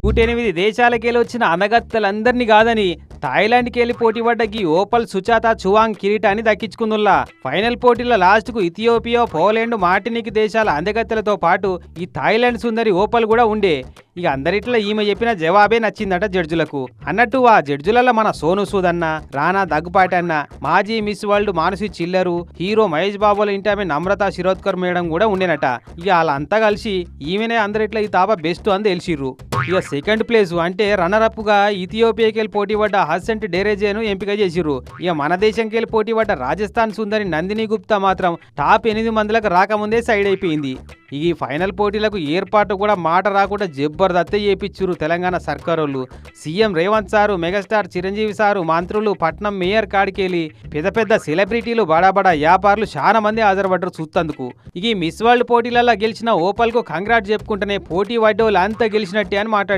108 దేశాలకెళ్ళి వచ్చిన అందగత్తెలందరినీ కాదని థాయిలాండ్కి వెళ్ళి పోటీ పడ్డ గీ ఓపల్ సుచాత చువాంగ్ కిరీటాన్ని దక్కించుకుందుల్లా. ఫైనల్ పోటీలో లాస్ట్కు ఇథియోపియా, పోలాండ్, మార్టినిక్ దేశాల అందగత్తెలతో పాటు ఈ థాయిలాండ్ సుందరి ఓపల్ కూడా ఉండే. ఇక అందరిట్లా ఈమె చెప్పిన జవాబే నచ్చిందట జడ్జులకు. అన్నట్టు ఆ జడ్జులలో మన సోను సూద్ అన్న, రానా దగ్గుపాటి అన్న, మాజీ Miss World Manasi Chhillar, hero Mahesh బాబుల ఇంటామె నమ్రత శిరోద్కర్ మేడం కూడా ఉండేనట. ఇక వాళ్ళంతా కలిసి ఈమెనే అందరిట్లా ఈ తాప బెస్ట్ అని తెలిసిర్రు. ఇక సెకండ్ ప్లేస్ అంటే రన్నర్ అప్ గా ఇథియోపియాకి వెళ్ళి పోటీ పడ్డ హసెంట్ డెరేజేను ఎంపిక చేసిర్రు. ఇక మన దేశంకి వెళ్ళి పోటీ పడ్డ రాజస్థాన్ సుందరి నందిని గుప్తా మాత్రం టాప్ 8 మందిలకు రాకముందే సైడ్ అయిపోయింది. ఈ ఫైనల్ పోటీలకు ఏర్పాటు కూడా మాట రాకుండా జబర్దస్త్ చేపించారు తెలంగాణ సర్కారోళ్ళు. CM Revanth sir, megastar Chiranjeevi sir, మంత్రులు, పట్నం మేయర్ కాడికెళ్ళి పెద్ద పెద్ద సెలబ్రిటీలు, బడా వ్యాపారులు చాలా మంది హాజరుపడ్డారు చూస్తందుకు. ఇక మిస్ వరల్డ్ పోటీలలో గెలిచిన ఓపల్కు కంగ్రాట్ చెప్పుకుంటేనే పోటీ పడ్డోళ్ళు అంతా గెలిచినట్టే అని మాట్లాడారు.